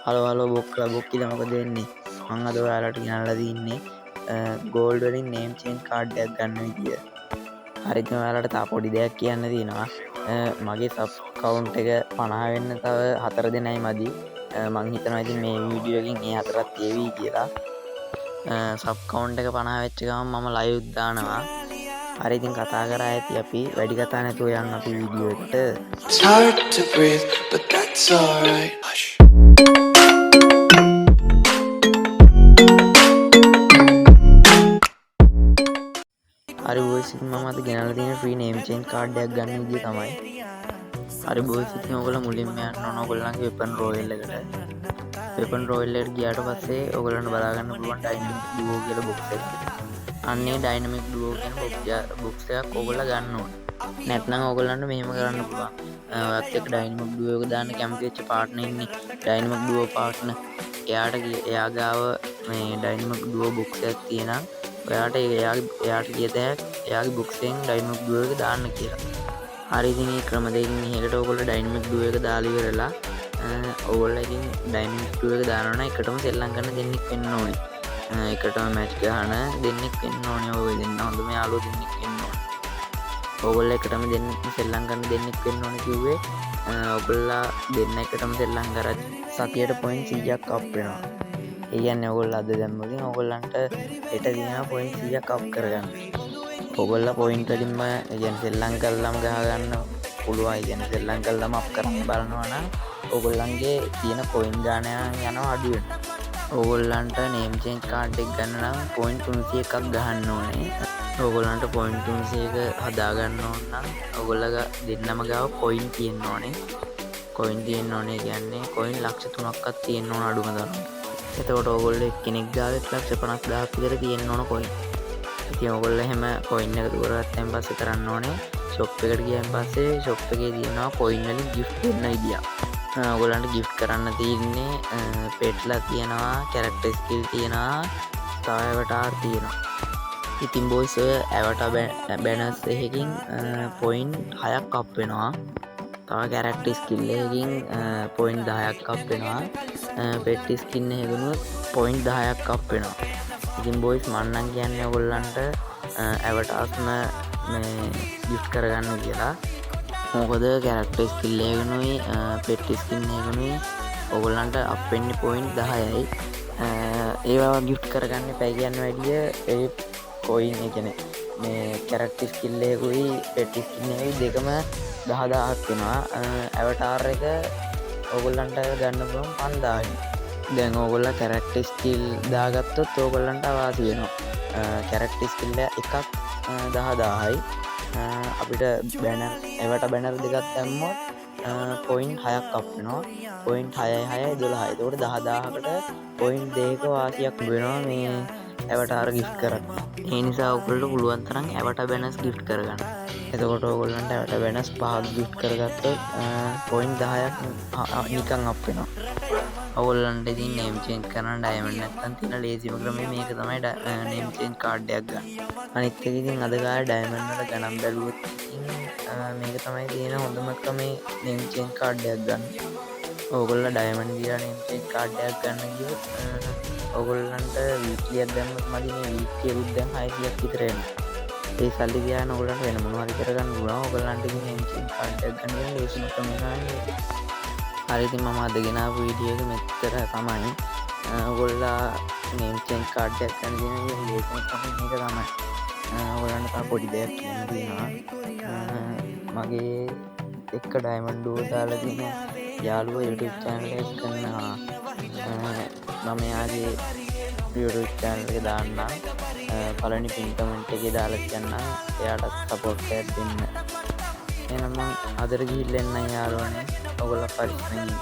Hello බොක්කලා බොක්කිද මොකද වෙන්නේ? මං අද ඔයාලට ගෙනල්ලා තින්නේ ගෝල්ඩ් වලින් නේම් චේන්ජ් කාඩ් එකක් ගන්න විදිය. හරි ඉතින් ඔයාලට තව පොඩි දෙයක් කියන්න තියෙනවා. මගේ සබ් කවුන්ට් එක 50 වෙන්න තව 4 දෙනයි මදි. මං හිතනවා ඉතින් මේ වීඩියෝ එකෙන් ඒ හතරක් තියවි කියලා. සබ් කවුන්ට් එක 50 වෙච්ච ගමන් මම ලයිව් දානවා. හරි ඉතින් කතා කරා ඇති අපි වැඩි කතා නැතුව යන්න අපි වීඩියෝ එකට. It's hard to breathe, but that's alright. Hush. හරි බොයිස් ඉතින් මම අද ගෙනල්ලා තියෙන ෆ්‍රී නේම් චේන්ජ් කාඩ් එකක් ගන්න විදිය තමයි. හරි බොයිස් ඉතින් ඔයගොල්ලෝ මුලින්ම යන්න ඕන ඔයගොල්ලන්ගේ වෙපන් රොයල් එකට. වෙපන් රොයල් එකට ගියාට පස්සේ ඔයගොල්ලන්ට බලා ගන්න පුළුවන් ඩයිනමික් ඩුවෝ කියලා බොක්ස් එක. අන්නේ ඩයිනමික් ඩුවෝ කියන බොක්ස් එකක් ඔයගොල්ලෝ ගන්න ඕන. නැත්නම් ඔයගොල්ලන්ට මෙහෙම කරන්න පුළුවන්. ඔයත් එක්ක ඩයිනමික් ඩුවෝ එක දාන්න කැමති වෙච්ච පාර්ට්නර් ඉන්නේ. ඩයිනමික් ඩුවෝ පාර්ට්නර් එයා ගාව මේ ඩයිනමික් ඩුවෝ බොක්ස් එකක් තියෙනවා. ඔයාට එයාට කියත එයාගේ බොක්සෙන් ඩයිනමික් ඩුවෝ එක දාන්න කියලා. හරි ඉතින් මේ ක්‍රම දෙකකින් මේකට ඔයගොල්ලෝ ඩයිනමික් ඩුවෝ එක දාලා ඉවරලා ඔයගොල්ලෝ ඉතින් ඩයිනමික් ඩුවෝ එක දානවා නම් එකටම සෙල්ලම් කරන දෙන්නෙක් වෙන්න ඕනේ. එකටම මැච් ගහන දෙන්නෙක් වෙන්න ඕනේ. ඔය දෙන්න හොඳම යාළුවෝ දෙන්නෙක් වෙන්න ඕනේ. ඔයගොල්ලෝ එකටම සෙල්ලම් කරන දෙන්නෙක් වෙන්න ඕනේ කිව්වේ ඔයගොල්ලෝ දෙන්න එකටම සෙල්ලම් කරද්දි සතියට පොයින්ට් 100ක් අප් වෙනවා. ඒ කියන්නේ ඔයගොල්ලෝ අද දැම්මොතින් ඔයගොල්ලන්ට හෙට දිනන පොයින්ට් 100ක් අප් කරගන්න. ඔයගොල්ලෝ පොයින්ට් වලින්ම කියන්නේ සෙල්ලම් කළාම ගහ ගන්න පුළුවන්. ඒ කියන්නේ සෙල්ලම් කළාම අප් කරන්න බලනවා නම් ඔයගොල්ලන්ගේ තියෙන පොයින්ට් ගාණ යනවා අඩු වෙනවා. ඔයගොල්ලන්ට නේම් චේන්ජ් කාඩ් එක ගන්න නම් පොයින්ට් 300ක් ගහන්න ඕනේ. ඔයගොල්ලන්ට පොයින්ට් 300ක හදා ගන්න ඕන නම් ඔයගොල්ලෝ දෙන්නම ගාව කොයින් තියෙන්න ඕනේ. කොයින් තියෙන්න ඕනේ කියන්නේ කොයින් ලක්ෂ 3ක්වත් තියෙන්න ඕන අඩුම තරම. එතකොට ඔයගොල්ලෝ එක්කෙනෙක් ගාව 1,50,000ක් විතර තියෙන්න ඕන කොයින්. ඉතින් ඔයගොල්ලෝ එහෙම කොයින් එක දුරගත්තන් පස්සේ කරන්න ඕනේ ෂොප් එකට ගියන් පස්සේ ෂොප් එකේ තියෙනවා කොයින් වලින් ගිෆ්ට් දෙන්න විදියක්. ඔයගොල්ලන්ට ගිෆ්ට් කරන්න තියෙන්නේ පෙට්ලා තියෙනවා, කැරක්ටර් ස්කිල් තියෙනවා, තව ඇවටාර් තියෙනවා. ඉතින් බොයිස් ඔය ඇවටාර් බැනර්ස් එකකින් පොයින්ට් 6ක් අප් වෙනවා. තව කැරක්ටර් ස්කිල් එකකින් පොයින්ට් 10ක් අප් වෙනවා. පෙට් ස්කින් එකකිනුත් පොයින්ට් 10ක් අප් වෙනවා. ඉතින් බොයිස් මම නම් කියන්නේ ඔයගොල්ලන්ට ඇවටාර්ස්ම මේ ගිෆ්ට් කරගන්න කියලා. මොකද කැරක්ටර් ස්කිල් එකකිනුයි පෙට් ස්කින් එකකිනුයි ඔයගොල්ලන්ට අප් වෙන්නේ පොයින්ට් 10යි. ඒවා ගිෆ්ට් කරගන්න එපා කියන්නේ වැඩිය ඒ කොයින් ඒ කියන්නේ මේ කැරක්ටර් ස්කිල් එකකුයි පෙට් ස්කින් එකකුයි දෙකම 10,000ක් වෙනවා. ඇවටාර් එක ඔයගොල්ලන්ට ගන්න පුළුවන් 5,000යි. දැන් ඔයගොල්ලෝ කැරක්ටර් ස්කිල් දාගත්තොත් ඔයගොල්ලන්ට අවාසි වෙනවා. කැරක්ටර් ස්කිල් එකක් 10,000යි. අපිට බැනර් එවට බැනර් දෙකක් දැම්මොත් පොයින්ට් 6ක් අප් වෙනවා. පොයින්ට් 6යි 6යි 12යි. ඒකට 10,000කට පොයින්ට් 2ක වාසියක් වෙනවා මේ ඇවටාර ගිෆ්ට් කරන්න. ඒ නිසා ඔයගොල්ලෝ පුළුවන් තරම් ඇවටාර් බැනර්ස් ගිෆ්ට් කරගන්න. එතකොට ඔයගොල්ලන්ට ඇවටාර් බැනර්ස් 5ක් ගිෆ්ට් කරගත්තොත් පොයින්ට් 10ක් නිකන් අප් වෙනවා. ඔයගොල්ලන්ට ඉතින් නේම් චේන්ජ් කරන්න ඩයමන්ඩ් නැත්තම් තියෙන ලේසිම ක්‍රමය මේක තමයි නේම් චේන්ජ් කාඩ් එකක් ගන්න. අනිත් එක ඉතින් අද කාලේ ඩයමන්ඩ් වල ගණන් බැලුවොත් ඉතින් මේක තමයි තියෙන හොඳම ක්‍රමේ නේම් චේන්ජ් කාඩ් එකක් ගන්න. ඔයගොල්ලෝ ඩයමන්ඩ් දීලා නේම් චේන්ජ් කාඩ් එකක් ගන්න ගියොත් ඔයගොල්ලන්ට වීක්ලියක් දැම්මත් මදිනේ වීක්ලියකුත් දැන් 600ක් විතර එනවා. ඒ සල්ලි ගියාම ඔයගොල්ලන්ට වෙන මොනවා හරි කරගන්න පුළුවන්. ඔයගොල්ලන්ට ඉතින් නේම් චේන්ජ් කාඩ් එකක් ගන්න ලේසිම ක්‍රමය තමයි. හරි ඉතින් මම අද ගෙනාවු වීඩියෝ එක මෙච්චර තමයි. ඔයගොල්ලෝ නේම් චේන්ජ් කාඩ් එකක් ගන්න දින ලේසිම ක්‍රමය මේක තමයි. ඔයගොල්ලන්ට තව පොඩි දෙයක් කියන්න තියෙනවා. මගේ එක ඩයමන්ඩ් ඩුවෝ දාලා තියෙන යාළුවා YouTube channel එකක් කරනවා. මම එයාගේ YouTube channel එක දාන්නම්. පළවෙනි පින් කමෙන්ට් එකේ දාලා තියන්නම්. එයාට සපෝට් එකක් දෙන්න. එහෙනම් මම අදට ගිහිල්ලා එන්නම් යාළුවනේ. ඔයගොල්ලෝ පරිස්සමෙන් ඉන්න.